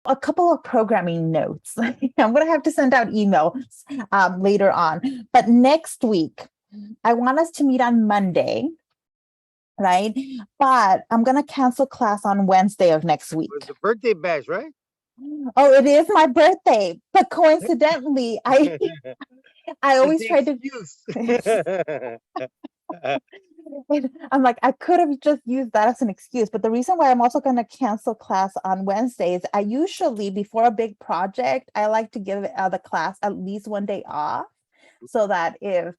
a couple of programming notes. I'm going to have to send out emails later on. But next week, I want us to meet on Monday, right? But I'm going to cancel class on Wednesday of next week. It's a birthday bash, right? Oh, it is my birthday. But coincidentally, I always try to. I'm like, I could have just used that as an excuse. But the reason why I'm also going to cancel class on Wednesday is I usually, before a big project, I like to give the class at least one day off so that if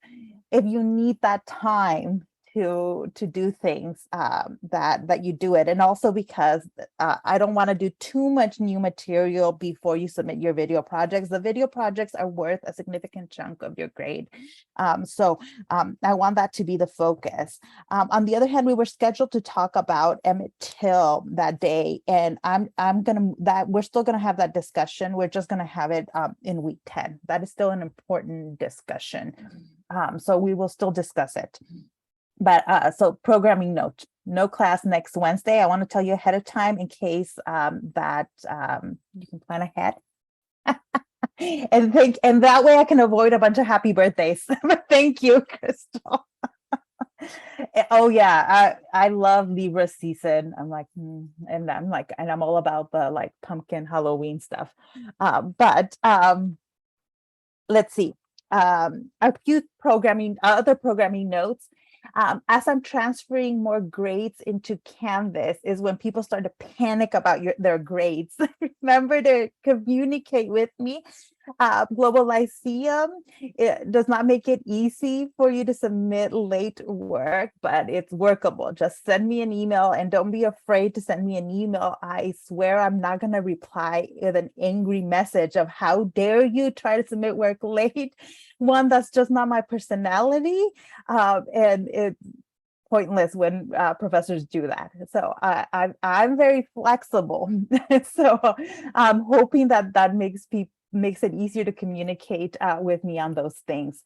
you need that time to do things that you do it. And also because I don't want to do too much new material before you submit your video projects. The video projects are worth a significant chunk of your grade. So I want that to be the focus. On the other hand, we were scheduled to talk about Emmett Till that day, and we're still gonna have that discussion. We're just gonna have it in week 10. That is still an important discussion. So we will still discuss it. But so programming note, no class next Wednesday. I want to tell you ahead of time in case that you can plan ahead. And that way I can avoid a bunch of happy birthdays. Thank you, Crystal. Oh yeah, I love Libra season. I'm like, and I'm all about the like pumpkin Halloween stuff. But let's see. A few other programming notes. As I'm transferring more grades into Canvas is when people start to panic about their grades. Remember to communicate with me. Global Lyceum, it does not make it easy for you to submit late work, but it's workable. Just send me an email and don't be afraid to send me an email. I swear I'm not going to reply with an angry message of how dare you try to submit work late. One, that's just not my personality. And it's pointless when professors do that. So I'm very flexible. So I'm hoping that makes it easier to communicate with me on those things.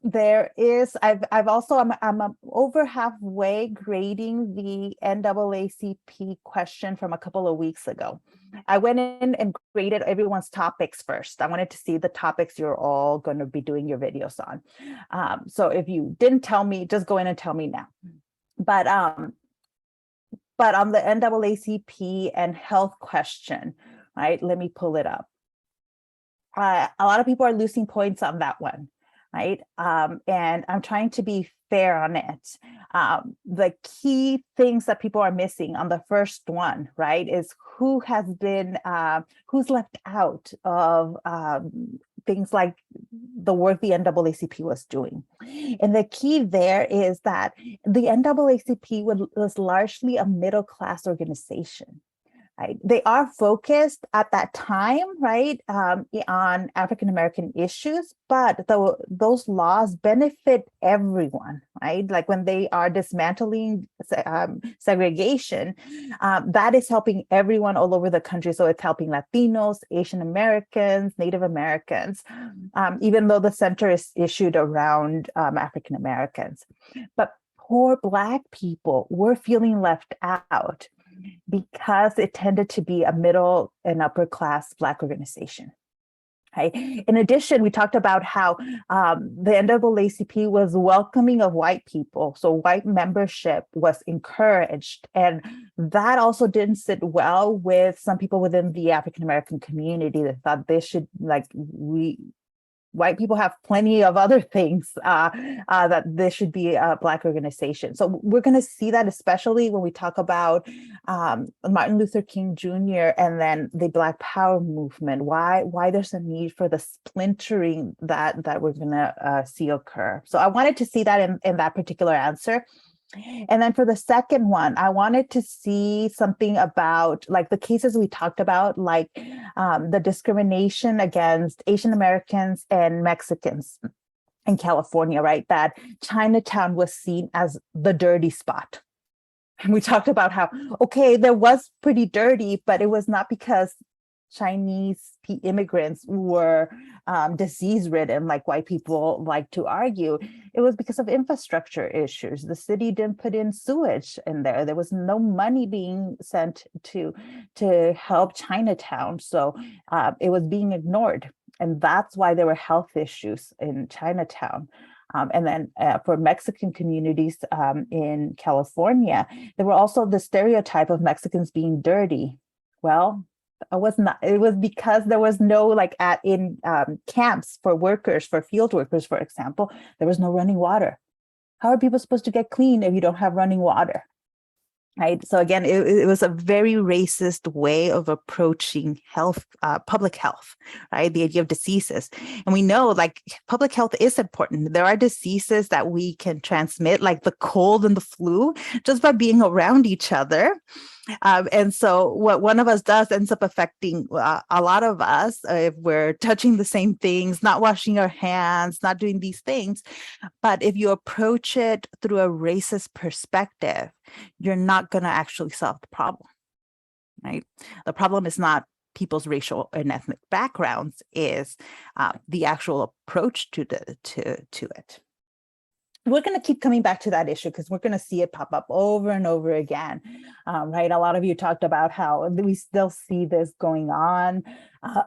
There is, I've also, I'm over halfway grading the NAACP question from a couple of weeks ago. I went in and graded everyone's topics first. I wanted to see the topics you're all going to be doing your videos on. So if you didn't tell me, just go in and tell me now. But on the NAACP and health question, right? Let me pull it up. A lot of people are losing points on that one, right? And I'm trying to be fair on it. The key things that people are missing on the first one, right, is who's left out of things like the work the NAACP was doing. And the key there is that the NAACP was largely a middle-class organization. Right? They are focused at that time, right, on African-American issues, but those laws benefit everyone, right? Like when they are dismantling segregation, that is helping everyone all over the country. So it's helping Latinos, Asian Americans, Native Americans, even though the center is issued around African Americans. But poor Black people were feeling left out because it tended to be a middle and upper class Black organization. Right? In addition, we talked about how the NAACP was welcoming of white people. So white membership was encouraged. And that also didn't sit well with some people within the African-American community that thought they should, white people have plenty of other things that this should be a Black organization. So we're going to see that, especially when we talk about Martin Luther King Jr. and then the Black Power movement, why there's a need for the splintering that we're going to see occur. So I wanted to see that in that particular answer. And then for the second one, I wanted to see something about like the cases we talked about, like the discrimination against Asian Americans and Mexicans in California, right? That Chinatown was seen as the dirty spot. And we talked about how, okay, there was pretty dirty, but it was not because Chinese immigrants were disease-ridden, like white people like to argue. It was because of infrastructure issues. The city didn't put in sewage in there. There was no money being sent to help Chinatown. So it was being ignored. And that's why there were health issues in Chinatown. And then for Mexican communities in California, there were also the stereotype of Mexicans being dirty. Well, it was because there was no, like in camps for workers, for field workers, for example, there was no running water. How are people supposed to get clean if you don't have running water? Right. So again, it was a very racist way of approaching health, public health, right? The idea of diseases. And we know like public health is important. There are diseases that we can transmit, like the cold and the flu, just by being around each other. And so what one of us does ends up affecting a lot of us if we're touching the same things, not washing our hands, not doing these things. But if you approach it through a racist perspective, you're not going to actually solve the problem, right? The problem is not people's racial and ethnic backgrounds, is the actual approach to it. We're going to keep coming back to that issue because we're going to see it pop up over and over again, right? A lot of you talked about how we still see this going on,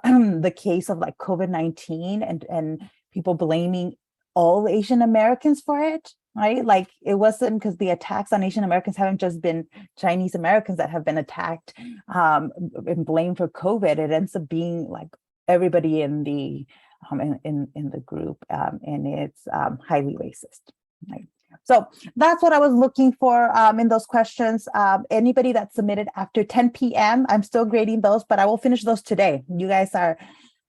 the case of like COVID-19 and people blaming all Asian Americans for it, right? Like it wasn't because the attacks on Asian Americans haven't just been Chinese Americans that have been attacked and blamed for COVID. It ends up being like everybody in the group, and it's highly racist. Right. So that's what I was looking for in those questions. Anybody that submitted after 10 p.m., I'm still grading those, but I will finish those today. You guys are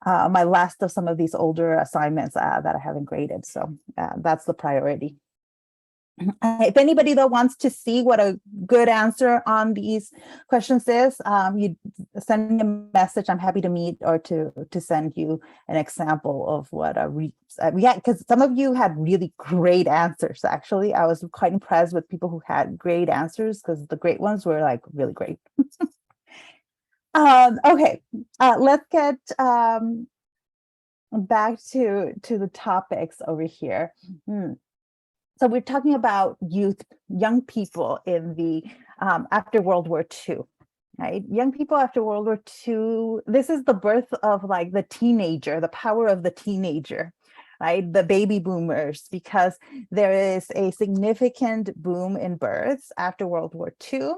my last of some of these older assignments that I haven't graded. So that's the priority. If anybody though wants to see what a good answer on these questions is, you send me a message. I'm happy to meet or to send you an example of what because some of you had really great answers. Actually, I was quite impressed with people who had great answers because the great ones were like really great. Okay, let's get back to the topics over here. So we're talking about young people in the after World War II, right? Young people after World War II. This is the birth of like the teenager, the power of the teenager, right? The baby boomers, because there is a significant boom in births after World War II.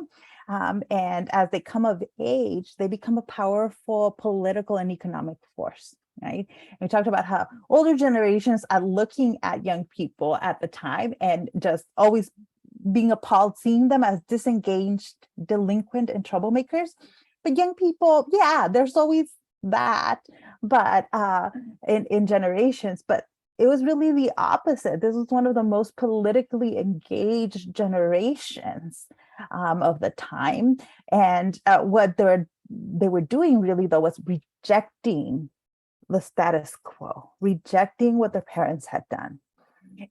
And as they come of age, they become a powerful political and economic force. Right. And we talked about how older generations are looking at young people at the time and just always being appalled, seeing them as disengaged, delinquent, and troublemakers. But young people, yeah, there's always that, but in generations, but it was really the opposite. This was one of the most politically engaged generations of the time. And what they were doing really though was rejecting the status quo, rejecting what their parents had done.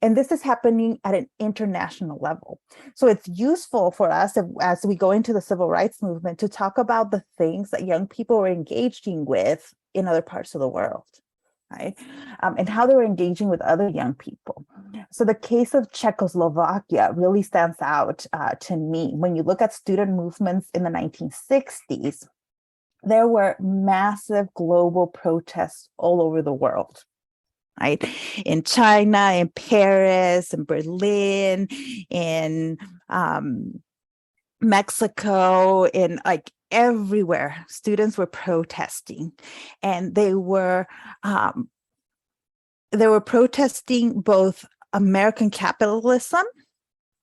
And this is happening at an international level. So it's useful for us as we go into the civil rights movement to talk about the things that young people were engaging with in other parts of the world, right? And how they were engaging with other young people. So the case of Czechoslovakia really stands out to me. When you look at student movements in the 1960s, there were massive global protests all over the world, right? In China, in Paris, in Berlin, in Mexico, in like everywhere, students were protesting, and they were protesting both American capitalism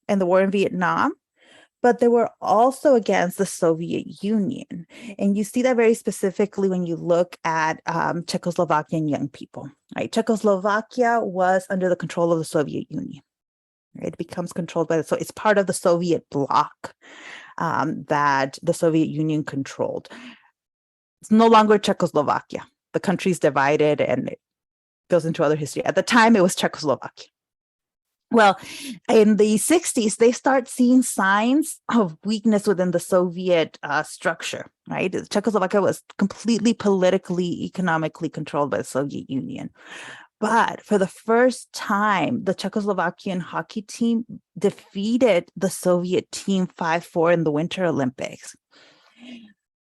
and the war in Vietnam, but they were also against the Soviet Union. And you see that very specifically when you look at Czechoslovakian young people, right? Czechoslovakia was under the control of the Soviet Union. Right? It becomes controlled by so it's part of the Soviet bloc that the Soviet Union controlled. It's no longer Czechoslovakia. The country's divided and it goes into other history. At the time, it was Czechoslovakia. Well, in the 60s, they start seeing signs of weakness within the Soviet structure, right? Czechoslovakia was completely politically, economically controlled by the Soviet Union. But for the first time, the Czechoslovakian hockey team defeated the Soviet team 5-4 in the Winter Olympics.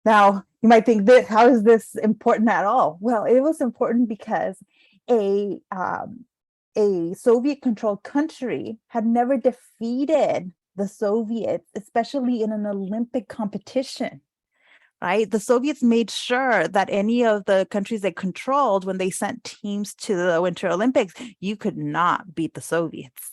Now, you might think, that how is this important at all? Well, it was important because a Soviet-controlled country had never defeated the Soviets, especially in an Olympic competition, right? The Soviets made sure that any of the countries they controlled, when they sent teams to the Winter Olympics, you could not beat the Soviets.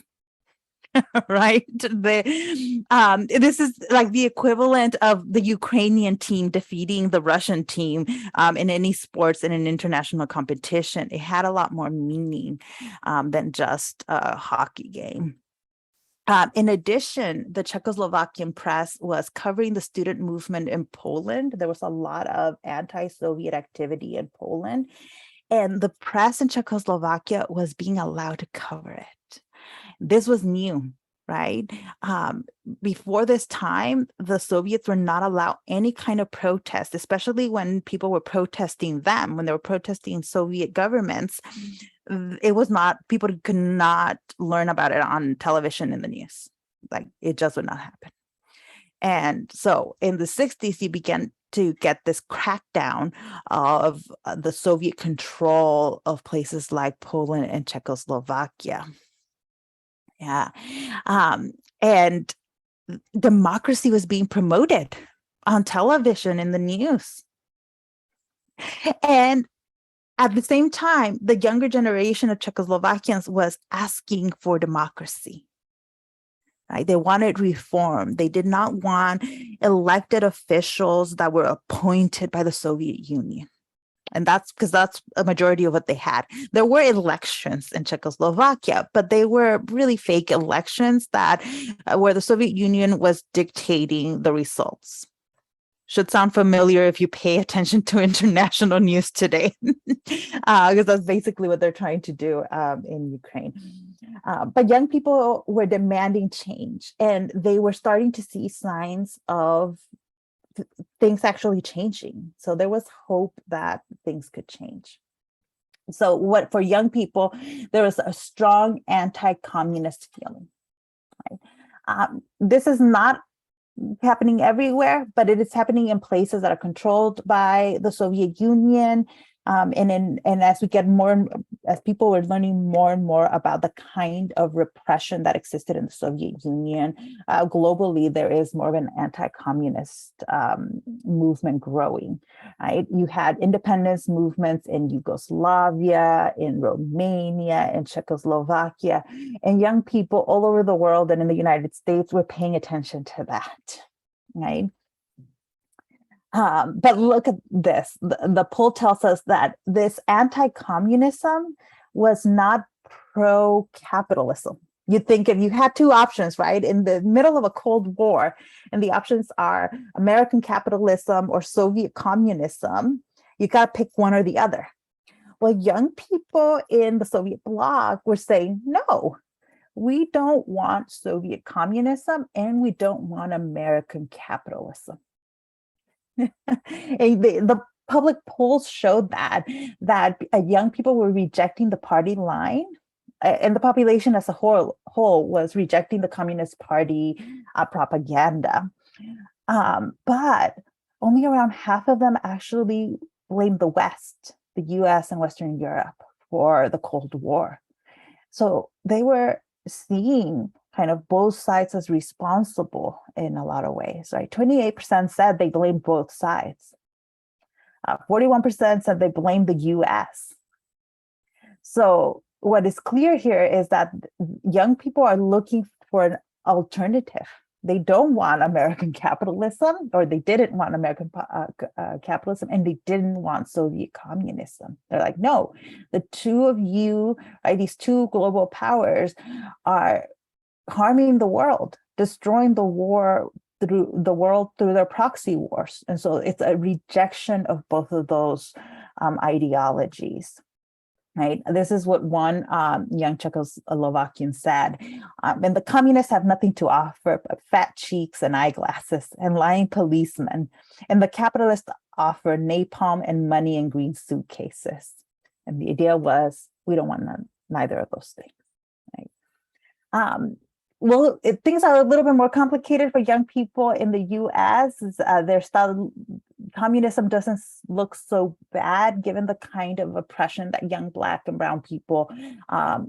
Right? This is like the equivalent of the Ukrainian team defeating the Russian team in any sports in an international competition. It had a lot more meaning than just a hockey game. In addition, the Czechoslovakian press was covering the student movement in Poland. There was a lot of anti-Soviet activity in Poland, and the press in Czechoslovakia was being allowed to cover it. This was new, right? Before this time, the Soviets were not allowed any kind of protest, especially when people were protesting them, when they were protesting Soviet governments. It was not, people could not learn about it on television in the news. Like, it just would not happen. And so in the 60s, you began to get this crackdown of the Soviet control of places like Poland and Czechoslovakia. Yeah. And democracy was being promoted on television, in the news. And at the same time, the younger generation of Czechoslovakians was asking for democracy. Right? They wanted reform. They did not want elected officials that were appointed by the Soviet Union. And that's because that's a majority of what they had. There were elections in Czechoslovakia, but they were really fake elections that where the Soviet Union was dictating the results. Should sound familiar if you pay attention to international news today, because that's basically what they're trying to do in Ukraine. But young people were demanding change, and they were starting to see signs of things actually changing. So there was hope that things could change. So what for young people, there was a strong anti-communist feeling. Right? This is not happening everywhere, but it is happening in places that are controlled by the Soviet Union. And as we get as people were learning more and more about the kind of repression that existed in the Soviet Union, globally, there is more of an anti-communist movement growing, right? You had independence movements in Yugoslavia, in Romania, in Czechoslovakia, and young people all over the world and in the United States were paying attention to that, right? But look at this. The poll tells us that this anti-communism was not pro-capitalism. You'd think if you had two options, right, in the middle of a Cold War, and the options are American capitalism or Soviet communism, you got to pick one or the other. Well, young people in the Soviet bloc were saying, no, we don't want Soviet communism and we don't want American capitalism. The public polls showed that young people were rejecting the party line, and the population as a whole was rejecting the Communist Party propaganda. But only around half of them actually blamed the West, the US and Western Europe, for the Cold War. So they were seeing kind of both sides as responsible in a lot of ways, right? 28% said they blamed both sides. 41% said they blamed the US. So what is clear here is that young people are looking for an alternative. They don't want American capitalism, or they didn't want American capitalism, and they didn't want Soviet communism. They're like, no, the two of you, right, these two global powers are harming the world, destroying the world through their proxy wars. And so it's a rejection of both of those ideologies. right? This is what one young Czechoslovakian said. And the communists have nothing to offer but fat cheeks and eyeglasses and lying policemen. And the capitalists offer napalm and money in green suitcases. And the idea was, we don't want neither of those things, right? Well, things are a little bit more complicated for young people in the U.S. Their style, communism doesn't look so bad given the kind of oppression that young Black and brown people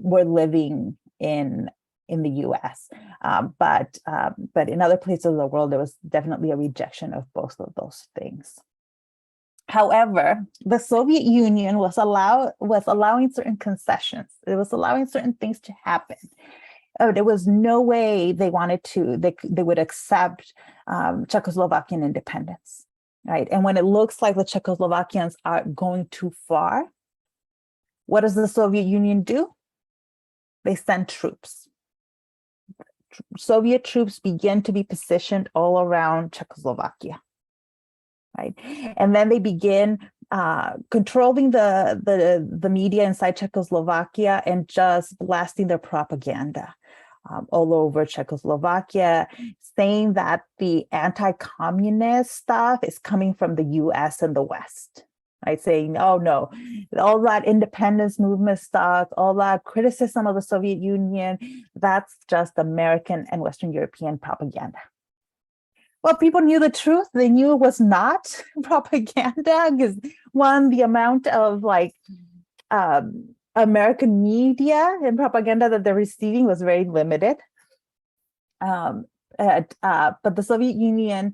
were living in the U.S. But in other places of the world, there was definitely a rejection of both of those things. However, the Soviet Union was allowing certain concessions. It was allowing certain things to happen. There was no way they would accept Czechoslovakian independence, right? And when it looks like the Czechoslovakians are going too far, what does the Soviet Union do? They send troops. Soviet troops begin to be positioned all around Czechoslovakia, right? And then they begin controlling the media inside Czechoslovakia and just blasting their propaganda all over Czechoslovakia, saying that the anti-communist stuff is coming from the US and the West, right? Saying, oh no, all that independence movement stuff, all that criticism of the Soviet Union, that's just American and Western European propaganda. Well, people knew the truth. They knew it was not propaganda because one, the amount of American media and propaganda that they're receiving was very limited. But the Soviet Union,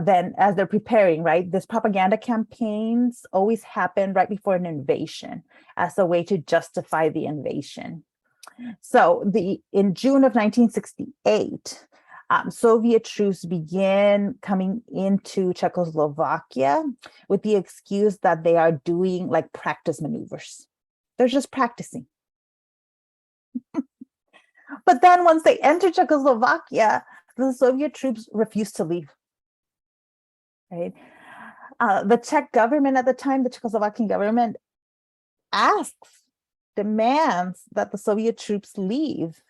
then as they're preparing, right, this propaganda campaigns always happen right before an invasion as a way to justify the invasion. So in June of 1968, Soviet troops began coming into Czechoslovakia with the excuse that they are doing like practice maneuvers. They're just practicing. But then once they enter Czechoslovakia, the Soviet troops refused to leave, right? The Czech government at the time, the Czechoslovakian government, demands that the Soviet troops leave,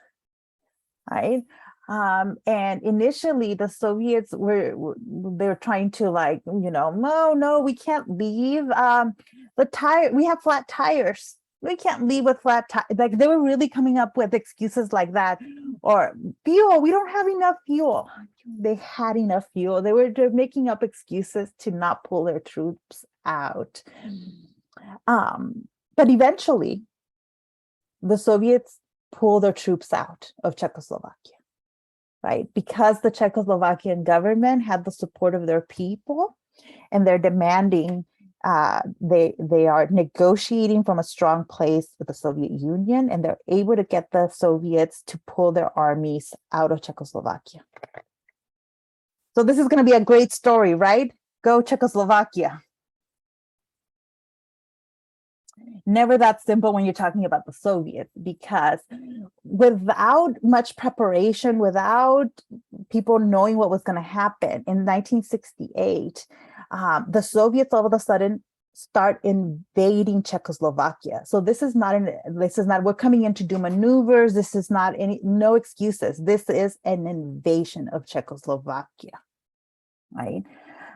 right? And initially the Soviets they're trying to no, we can't leave. We have flat tires. We can't leave with flat tires. Like they were really coming up with excuses like that, or fuel. We don't have enough fuel. They had enough fuel. They're making up excuses to not pull their troops out. But eventually, the Soviets pull their troops out of Czechoslovakia, right? Because the Czechoslovakian government had the support of their people, and they're demanding. They are negotiating from a strong place with the Soviet Union, and they're able to get the Soviets to pull their armies out of Czechoslovakia. So this is going to be a great story, right? Go Czechoslovakia. Never that simple when you're talking about the Soviets, because without much preparation, without people knowing what was going to happen in 1968, the Soviets all of a sudden start invading Czechoslovakia. So this is not we're coming in to do maneuvers. This is not no excuses. This is an invasion of Czechoslovakia, right?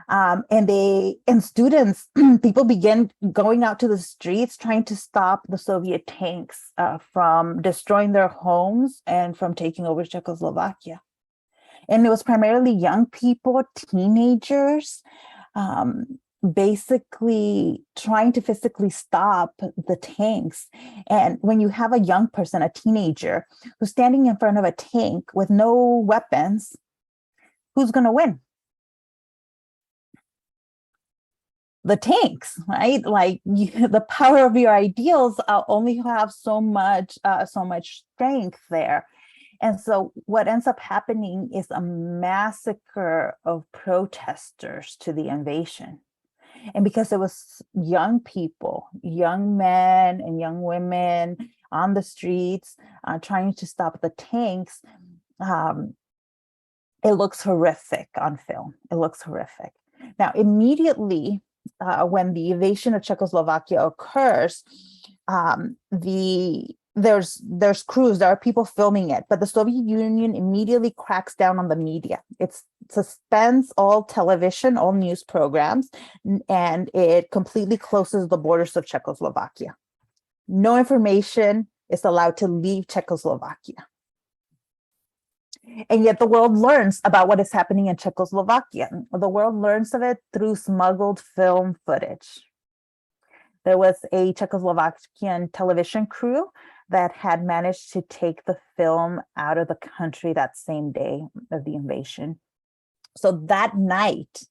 And students, people began going out to the streets trying to stop the Soviet tanks from destroying their homes and from taking over Czechoslovakia. And it was primarily young people, teenagers, basically trying to physically stop the tanks. And when you have a young person, a teenager, who's standing in front of a tank with no weapons, who's going to win? The tanks, right? Like the power of your ideals only have so much strength there. And so what ends up happening is a massacre of protesters to the invasion. And because it was young people, young men and young women on the streets trying to stop the tanks, it looks horrific on film. It looks horrific. Now, immediately, when the invasion of Czechoslovakia occurs, there's crews, there are people filming it, but the Soviet Union immediately cracks down on the media. It suspends all television, all news programs, and it completely closes the borders of Czechoslovakia. No information is allowed to leave Czechoslovakia. And yet the world learns about what is happening in Czechoslovakia. The world learns of it through smuggled film footage. There was a Czechoslovakian television crew that had managed to take the film out of the country that same day of the invasion. So that night,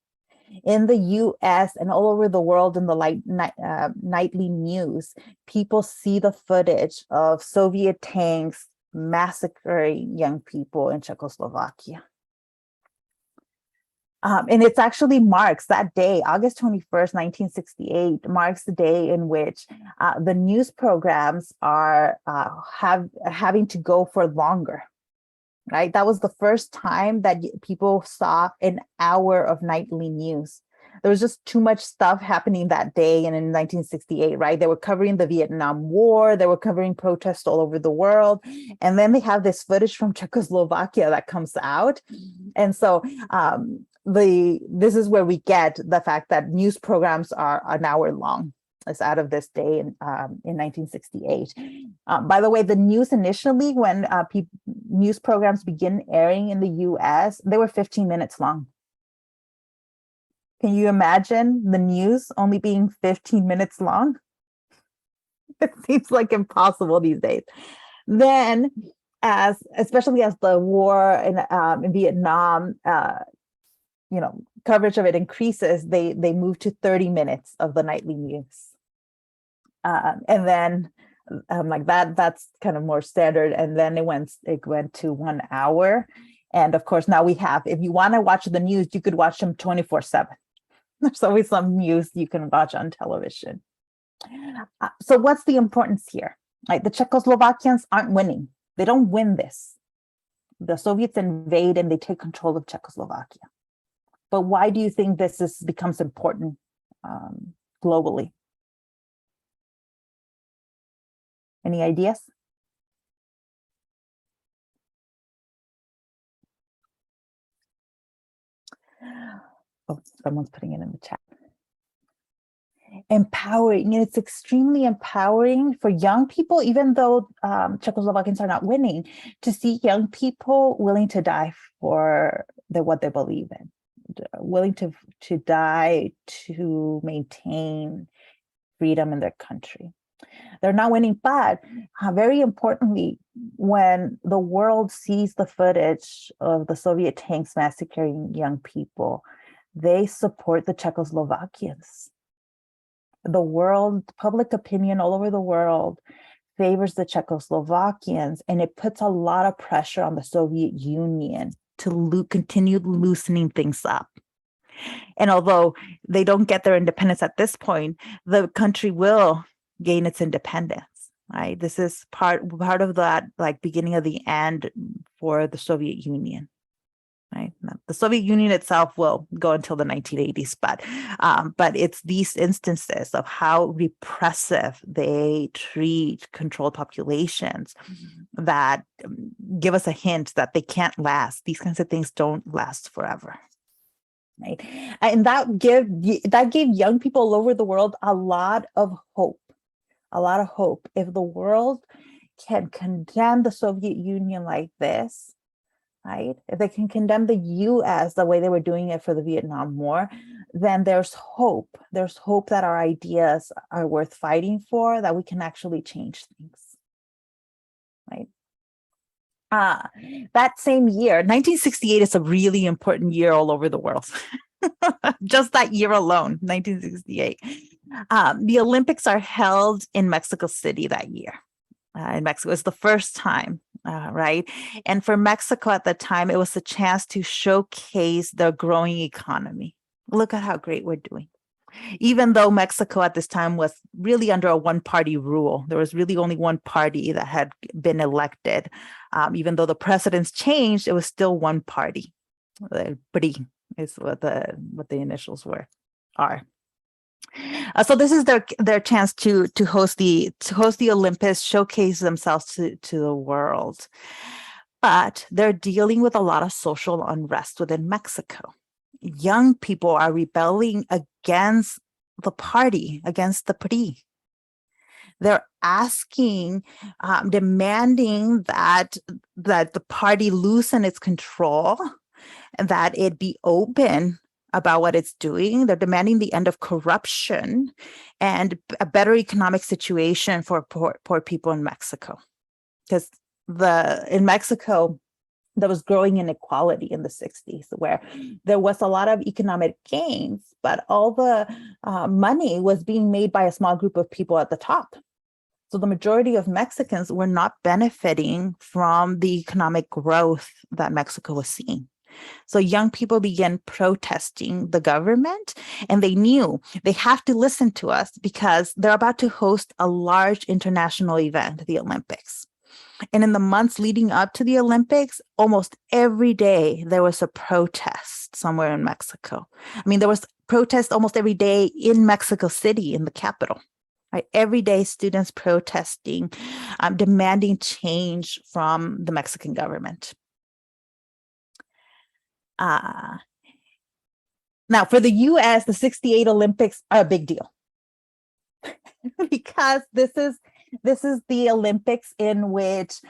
in the US and all over the world in the nightly news, people see the footage of Soviet tanks massacring young people in Czechoslovakia. And it's actually marks that day, August 21st, 1968, marks the day in which the news programs are having to go for longer, right? That was the first time that people saw an hour of nightly news. There was just too much stuff happening that day and in 1968, right? They were covering the Vietnam War, they were covering protests all over the world. And then they have this footage from Czechoslovakia that comes out. And so this is where we get the fact that news programs are an hour long. It's out of this day in 1968. By the way, the news initially, when news programs begin airing in the US, they were 15 minutes long. Can you imagine the news only being 15 minutes long? It seems like impossible these days. Then, especially as the war in Vietnam, coverage of it increases, they move to 30 minutes of the nightly news. And then like that's kind of more standard. And then it went to 1 hour. And of course, now we have, if you want to watch the news, you could watch them 24/7. There's always some news you can watch on television. So what's the importance here? Right? The Czechoslovakians aren't winning. They don't win this. The Soviets invade and they take control of Czechoslovakia. But why do you think this becomes important globally? Any ideas? Oh, someone's putting it in the chat. Empowering. It's extremely empowering for young people, even though Czechoslovakians are not winning, to see young people willing to die for what they believe in, willing to die to maintain freedom in their country. They're not winning, but very importantly, when the world sees the footage of the Soviet tanks massacring young people, they support the Czechoslovakians. The world, public opinion all over the world favors the Czechoslovakians, and it puts a lot of pressure on the Soviet Union to continue loosening things up. And although they don't get their independence at this point, the country will gain its independence, right? This is part of that, like, beginning of the end for the Soviet Union, right? The Soviet Union itself will go until the 1980s, but it's these instances of how repressive they treat controlled populations that give us a hint that they can't last. These kinds of things don't last forever. Right? And that gave young people all over the world a lot of hope. If the world can condemn the Soviet Union like this, right? If they can condemn the US the way they were doing it for the Vietnam War, then there's hope. There's hope that our ideas are worth fighting for, that we can actually change things, right? That same year, 1968 is a really important year all over the world. Just that year alone, 1968. The Olympics are held in Mexico City that year. In Mexico, it's the first time, right? And for Mexico at the time, it was a chance to showcase their growing economy. Look at how great we're doing. Even though Mexico at this time was really under a one-party rule, there was really only one party that had been elected. Even though the presidents changed, it was still one party. PRI is what the initials are. So this is their chance to host the Olympics, showcase themselves to the world. But they're dealing with a lot of social unrest within Mexico. Young people are rebelling against the party, against the PRI. They're asking, demanding that the party loosen its control and that it be open about what it's doing. They're demanding the end of corruption and a better economic situation for poor people in Mexico. Because in Mexico, there was growing inequality in the 60s, where there was a lot of economic gains, but all the money was being made by a small group of people at the top. So the majority of Mexicans were not benefiting from the economic growth that Mexico was seeing. So young people began protesting the government, and they knew they have to listen to us because they're about to host a large international event, the Olympics. And in the months leading up to the Olympics, almost every day there was a protest somewhere in Mexico. I mean, there was protest almost every day in Mexico City, in the capital. Right? Every day, students protesting, demanding change from the Mexican government. Now, for the U.S., the '68 Olympics are a big deal because this is the Olympics in which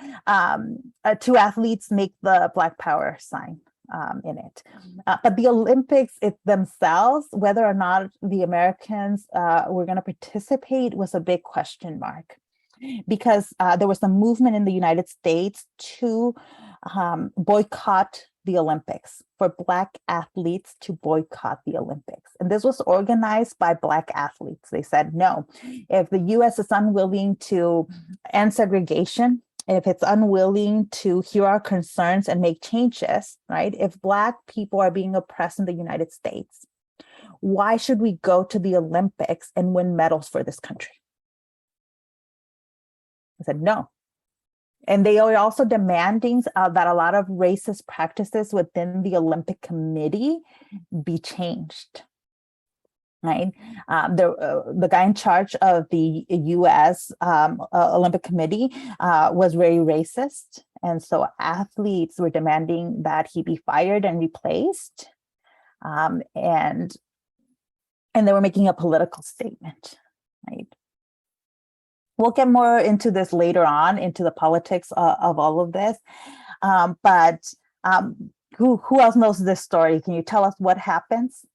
two athletes make the Black Power sign in it. But the Olympics themselves, whether or not the Americans were going to participate, was a big question mark, because there was a movement in the United States to boycott the Olympics, for Black athletes to boycott the Olympics. And this was organized by Black athletes. They said, no, if the US is unwilling to end segregation, if it's unwilling to hear our concerns and make changes, right? If Black people are being oppressed in the United States, why should we go to the Olympics and win medals for this country? I said, no. And they are also demanding that a lot of racist practices within the Olympic Committee be changed. Right? The guy in charge of the U.S. Olympic Committee was very racist. And so athletes were demanding that he be fired and replaced. And they were making a political statement, right? We'll get more into this later on, into the politics of all of this. But who else knows this story? Can you tell us what happens?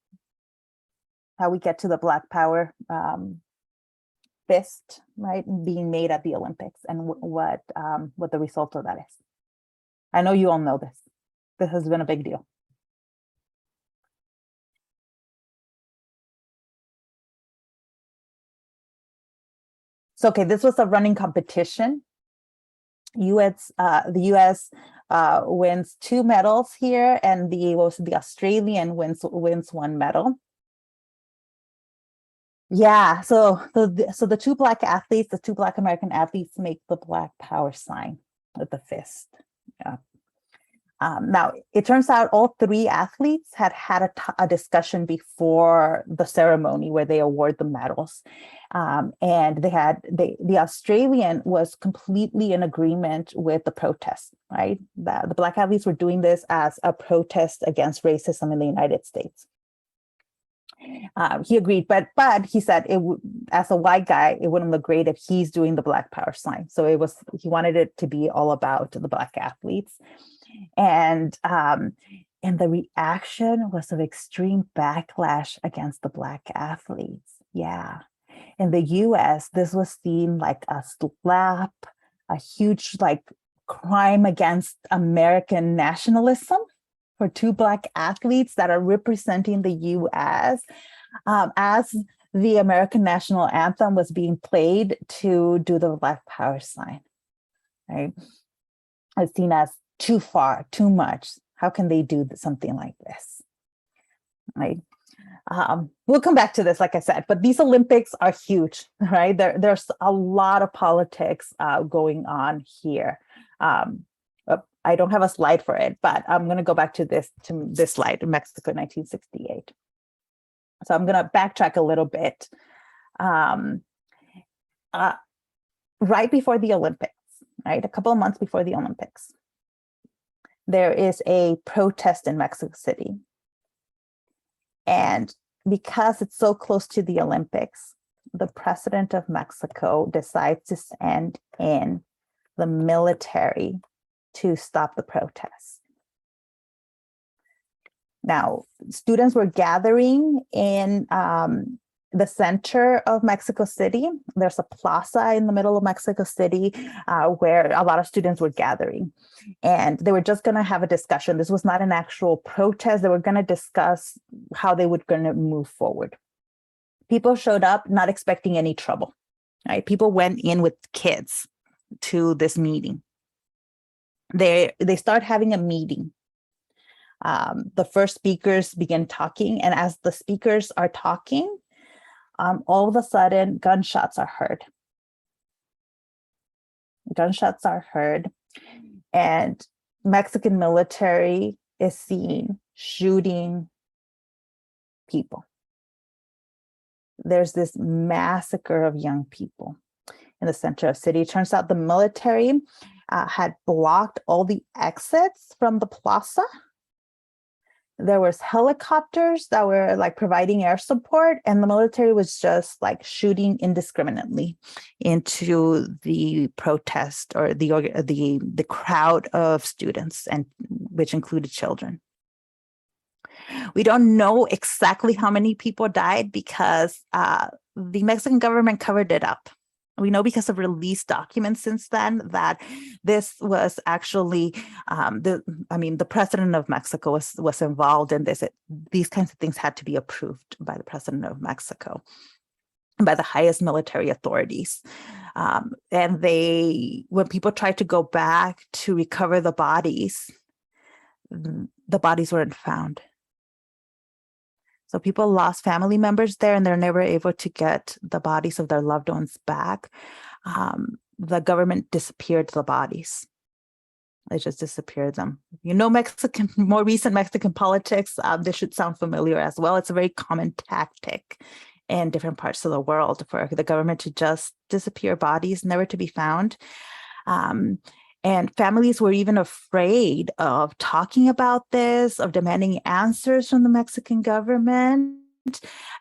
How we get to the Black Power fist, right, being made at the Olympics, and what the result of that is. I know you all know this. This has been a big deal. So, okay, this was a running competition. The U.S. Wins 2 medals here, and the Australian wins 1 medal. Yeah, so the 2 Black athletes, the 2 Black American athletes, make the Black Power sign with the fist. Yeah. Now, it turns out all 3 athletes had a discussion before the ceremony where they award the medals. And the Australian was completely in agreement with the protest, right? The Black athletes were doing this as a protest against racism in the United States. He agreed, but he said as a white guy, it wouldn't look great if he's doing the Black Power sign. So he wanted it to be all about the Black athletes. And the reaction was of extreme backlash against the Black athletes. Yeah. In the US, this was seen like a slap, a huge crime against American nationalism for 2 Black athletes that are representing the US as the American national anthem was being played to do the Black Power sign. Right? It's seen as too far, too much. How can they do something like this? Right? We'll come back to this, like I said, but these Olympics are huge, right? There's a lot of politics going on here. I don't have a slide for it, but I'm going to go back to this slide in Mexico, 1968. So I'm going to backtrack a little bit. Um, right before the Olympics, right, a couple of months before the Olympics, there is a protest in Mexico City. And because it's so close to the Olympics, the president of Mexico decides to send in the military to stop the protests. Now, students were gathering in the center of Mexico City. There's a plaza in the middle of Mexico City where a lot of students were gathering. And they were just going to have a discussion. This was not an actual protest. They were going to discuss how they were going to move forward. People showed up not expecting any trouble, right? People went in with kids to this meeting. They start having a meeting. The first speakers begin talking, and as the speakers are talking, all of a sudden gunshots are heard. Gunshots are heard, and Mexican military is seen shooting people. There's this massacre of young people in the center of the city. It turns out the military had blocked all the exits from the plaza. There was helicopters that were like providing air support, and the military was just like shooting indiscriminately into the protest or the crowd of students, and which included children. We don't know exactly how many people died because the Mexican government covered it up. We know because of released documents since then that this was actually, the president of Mexico was involved in this. These kinds of things had to be approved by the president of Mexico and by the highest military authorities. And when people tried to go back to recover the bodies weren't found. So people lost family members there, and they're never able to get the bodies of their loved ones back. The government disappeared the bodies. They just disappeared them. More recent Mexican politics, this should sound familiar as well. It's a very common tactic in different parts of the world for the government to just disappear bodies, never to be found. And families were even afraid of talking about this, of demanding answers from the Mexican government,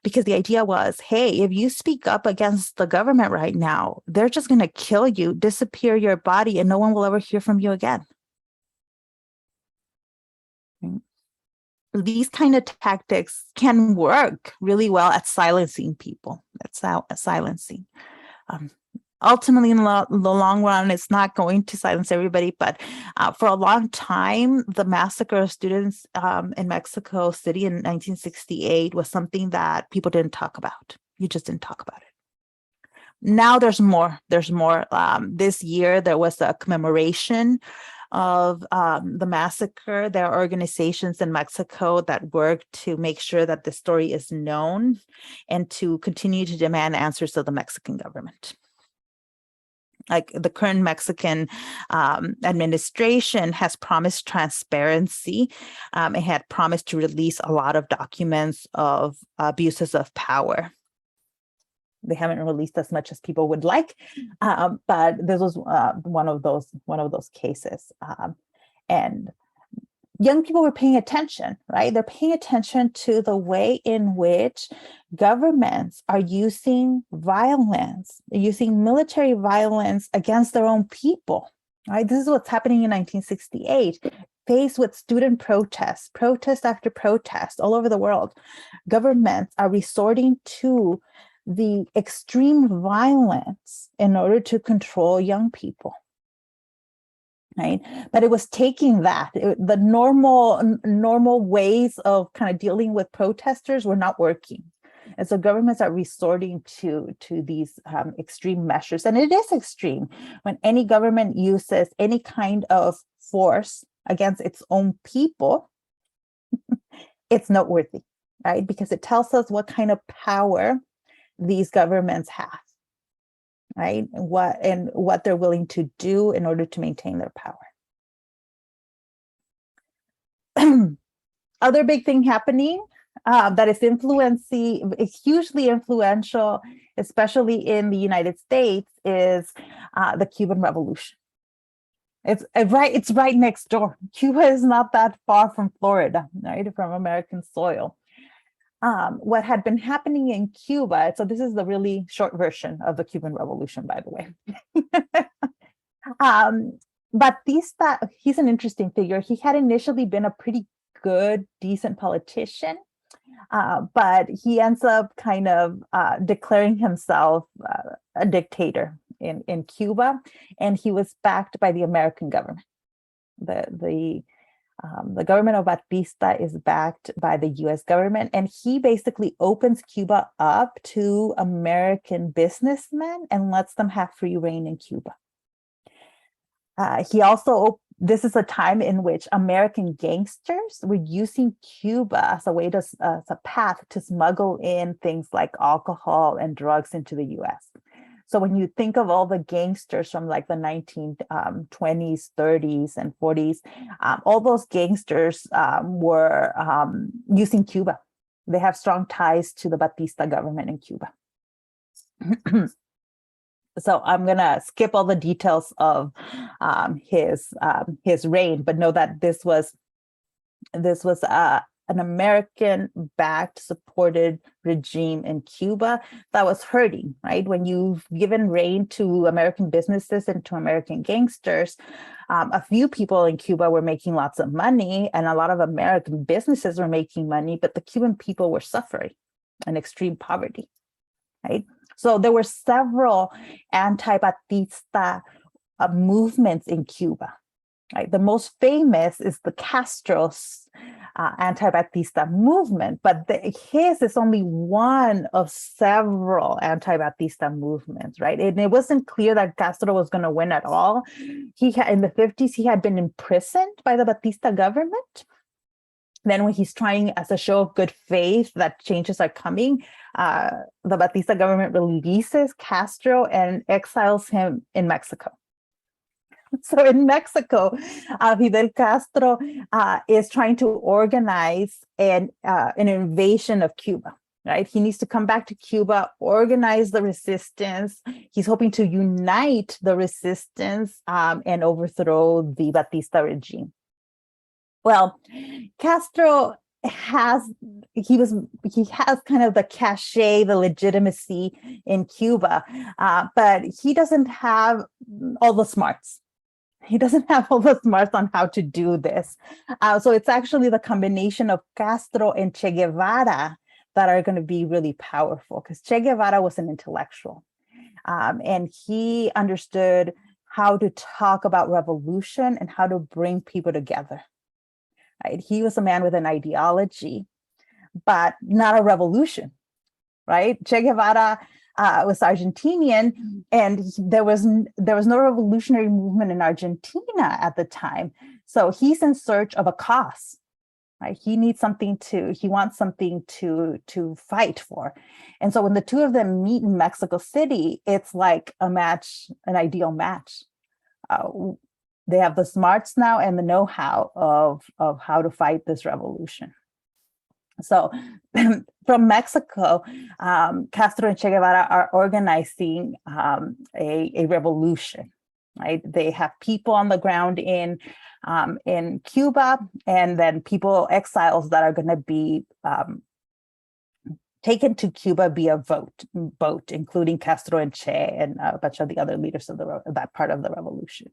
because the idea was, hey, if you speak up against the government right now, they're just going to kill you, disappear your body, and no one will ever hear from you again. These kind of tactics can work really well at silencing people. That's silencing. Ultimately, in the long run, it's not going to silence everybody, but for a long time, the massacre of students in Mexico City in 1968 was something that people didn't talk about. You just didn't talk about it. Now there's more. This year, there was a commemoration of the massacre. There are organizations in Mexico that work to make sure that the story is known and to continue to demand answers of the Mexican government. Like the current Mexican administration has promised transparency. It had promised to release a lot of documents of abuses of power. They haven't released as much as people would like, but this was one of those cases. And young people were paying attention, right? They're paying attention to the way in which governments are using violence, using military violence against their own people, right? This is what's happening in 1968. Faced with student protests, protest after protest all over the world, governments are resorting to the extreme violence in order to control young people. Right? But it was taking the normal ways of kind of dealing with protesters were not working. And so governments are resorting to these extreme measures. And it is extreme when any government uses any kind of force against its own people. It's noteworthy, right? Because it tells us what kind of power these governments have. Right? And what they're willing to do in order to maintain their power. Other big thing happening that is influencing, hugely influential, especially in the United States, is the Cuban Revolution. It's right next door. Cuba is not that far from Florida, right, from American soil. What had been happening in Cuba, so this is the really short version of the Cuban Revolution, by the way. Batista, he's an interesting figure. He had initially been a pretty good, decent politician, but he ends up kind of declaring himself a dictator in Cuba, and he was backed by the American government. The government of Batista is backed by the US government, and he basically opens Cuba up to American businessmen and lets them have free reign in Cuba. This is a time in which American gangsters were using Cuba as a way as a path to smuggle in things like alcohol and drugs into the US. So when you think of all the gangsters from like the 1920s, 30s, and 40s, all those gangsters were using Cuba. They have strong ties to the Batista government in Cuba. So I'm gonna skip all the details of his reign, but know that this was an American-backed, supported regime in Cuba that was hurting, right? When you've given reign to American businesses and to American gangsters, a few people in Cuba were making lots of money, and a lot of American businesses were making money, but the Cuban people were suffering in extreme poverty, right? So there were several anti-Batista movements in Cuba. Right? The most famous is the Castro's anti-Batista movement, but his is only one of several anti-Batista movements, right? And it wasn't clear that Castro was going to win at all. In the 50s, he had been imprisoned by the Batista government. Then when he's trying as a show of good faith that changes are coming, the Batista government releases Castro and exiles him in Mexico. So in Mexico, Fidel Castro is trying to organize an invasion of Cuba, right? He needs to come back to Cuba, organize the resistance. He's hoping to unite the resistance and overthrow the Batista regime. Well, Castro has kind of the cachet, the legitimacy in Cuba, but he doesn't have all the smarts. He doesn't have all the smarts on how to do this. So it's actually the combination of Castro and Che Guevara that are going to be really powerful, because Che Guevara was an intellectual, and he understood how to talk about revolution and how to bring people together. Right? He was a man with an ideology, but not a revolution, right? Che Guevara was Argentinian, and there was no revolutionary movement in Argentina at the time. So he's in search of a cause, right? He wants something to fight for. And so when the two of them meet in Mexico City, it's like an ideal match. They have the smarts now and the know-how of how to fight this revolution. So from Mexico, Castro and Che Guevara are organizing a revolution, right? They have people on the ground in Cuba, and then exiles that are going to be taken to Cuba via vote, including Castro and Che and a bunch of the other leaders of that part of the revolution.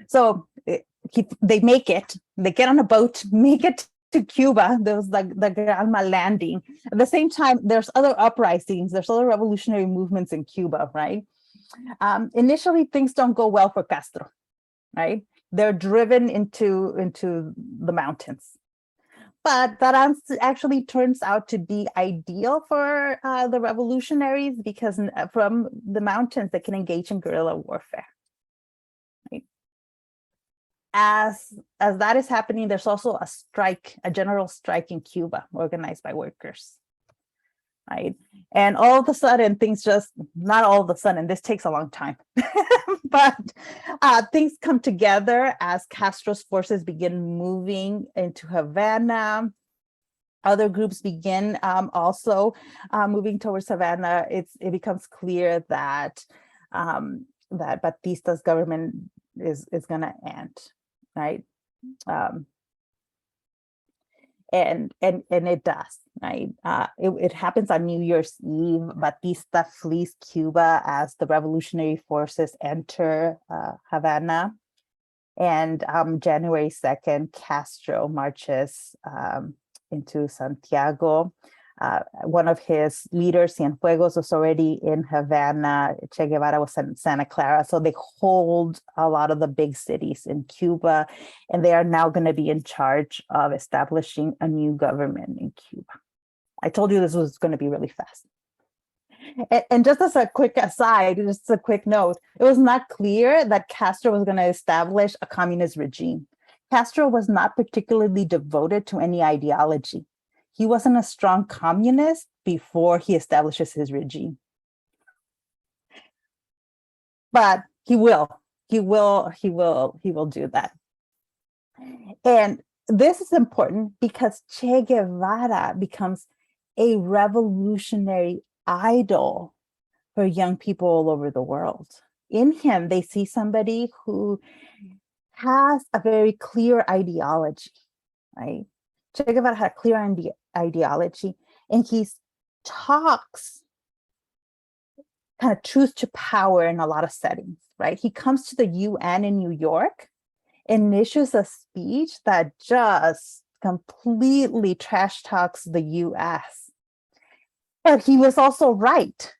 So they get on a boat, make it to Cuba. There was the Granma landing. At the same time, there's other uprisings, there's other revolutionary movements in Cuba, right? Initially, things don't go well for Castro, right? They're driven into the mountains. But that actually turns out to be ideal for the revolutionaries, because from the mountains, they can engage in guerrilla warfare. As that is happening, there's also a general strike in Cuba organized by workers, right? And all of a sudden, not all of a sudden, this takes a long time, but things come together as Castro's forces begin moving into Havana. other groups begin also moving towards Havana, it becomes clear that that Batista's government is going to end, right? Um, and it does, right? It happens on New Year's Eve. Batista flees Cuba as the revolutionary forces enter Havana. And January 2nd, Castro marches into Santiago. One of his leaders, Cienfuegos, was already in Havana. Che Guevara was in Santa Clara. So they hold a lot of the big cities in Cuba, and they are now going to be in charge of establishing a new government in Cuba. I told you this was going to be really fast. And just as a quick aside, just a quick note, it was not clear that Castro was going to establish a communist regime. Castro was not particularly devoted to any ideology. He wasn't a strong communist before he establishes his regime. But he will do that. And this is important because Che Guevara becomes a revolutionary idol for young people all over the world. In him, they see somebody who has a very clear ideology, right? Che Guevara had a clear ideology, and he talks kind of truth to power in a lot of settings, right? He comes to the UN in New York and issues a speech that just completely trash talks the US. But he was also right.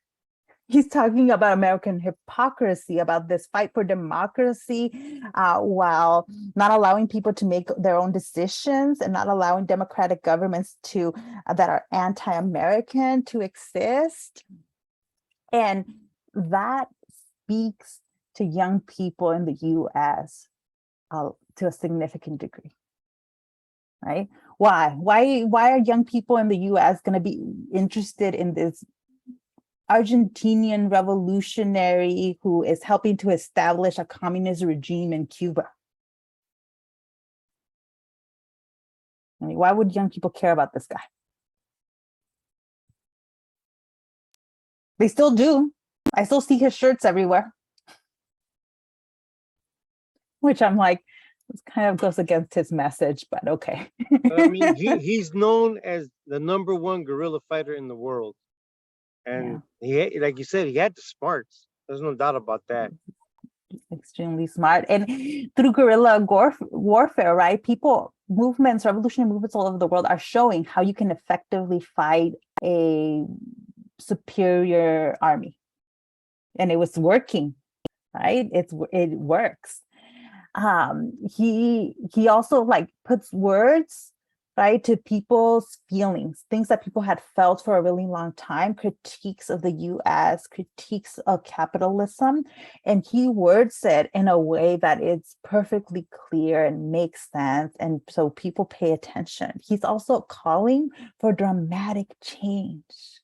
He's talking about American hypocrisy, about this fight for democracy, while not allowing people to make their own decisions and not allowing democratic governments to that are anti-American to exist. And that speaks to young people in the US to a significant degree, right? Why are young people in the US going to be interested in this Argentinian revolutionary who is helping to establish a communist regime in Cuba? I mean, why would young people care about this guy? They still do. I still see his shirts everywhere. Which I'm like, this kind of goes against his message, but okay. I mean, he's known as the #1 guerrilla fighter in the world. And he, like you said, he had the smarts. There's no doubt about that. Extremely smart. And through guerrilla warfare, right? Revolutionary movements all over the world are showing how you can effectively fight a superior army. And it was working, right? It works. He also like puts words, right, to people's feelings, things that people had felt for a really long time, critiques of the US, critiques of capitalism, and he words it in a way that it's perfectly clear and makes sense, and so people pay attention. He's also calling for dramatic change,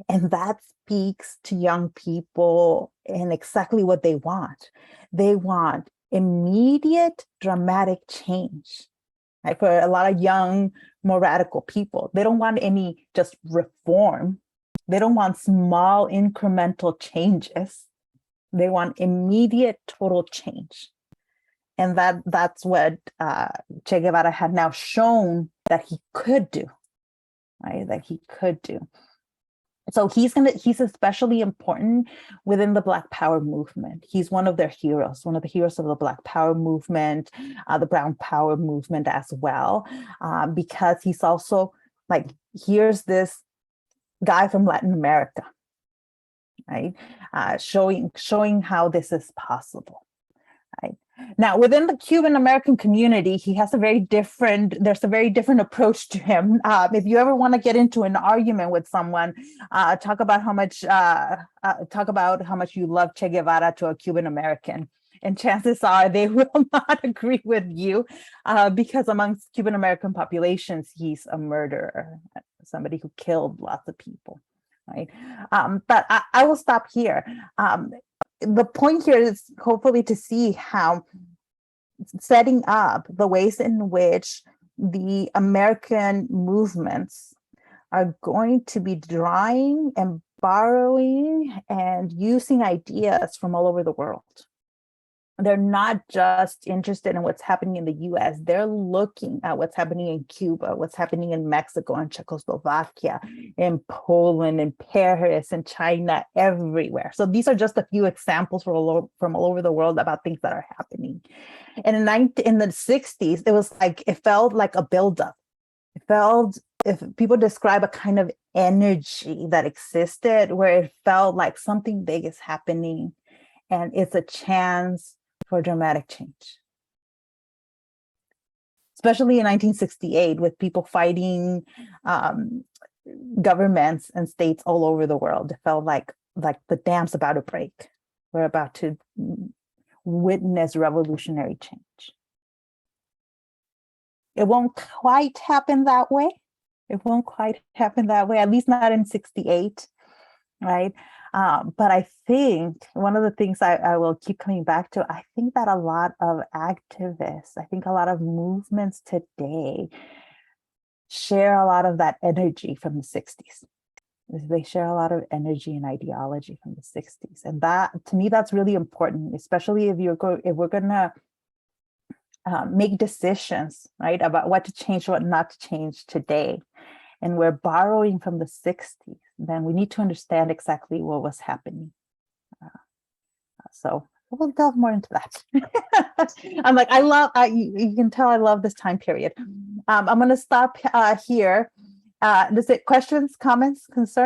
and that speaks to young people and exactly what they want. They want immediate dramatic change. Right? For a lot of young, more radical people, they don't want any just reform. They don't want small incremental changes. They want immediate total change. And that's what Che Guevara had now shown that he could do, right? That he could do. So he's especially important within the Black Power movement. He's one of their heroes, one of the heroes of the Black Power movement, the Brown Power movement as well, because he's also like, here's this guy from Latin America, right? Showing how this is possible, right? Now, within the Cuban American community, there's a very different approach to him. If you ever want to get into an argument with someone, talk about how much you love Che Guevara to a Cuban American, and chances are they will not agree with you, because amongst Cuban American populations, he's a murderer, somebody who killed lots of people, right? But I will stop here. The point here is hopefully to see how setting up the ways in which the American movements are going to be drawing and borrowing and using ideas from all over the world. They're not just interested in what's happening in the US, they're looking at what's happening in Cuba, what's happening in Mexico and Czechoslovakia, in Poland, in Paris, in China, everywhere. So these are just a few examples from all over the world about things that are happening. And in the 60s, it was like, it felt like a buildup. It felt, if people describe a kind of energy that existed where it felt like something big is happening and it's a chance for dramatic change. Especially in 1968 with people fighting governments and states all over the world. It felt like the dam's about to break. We're about to witness revolutionary change. It won't quite happen that way. It won't quite happen that way, at least not in 68, right? But I think one of the things I will keep coming back to, I think that a lot of activists, I think a lot of movements today share a lot of that energy from the 60s. They share a lot of energy and ideology from the 60s. And that, to me, that's really important, especially if we're gonna make decisions, right, about what to change, what not to change today. And we're borrowing from the 60s, then we need to understand exactly what was happening. So we'll delve more into that. I'm like, you can tell I love this time period. I'm going to stop here. Questions, comments, concerns?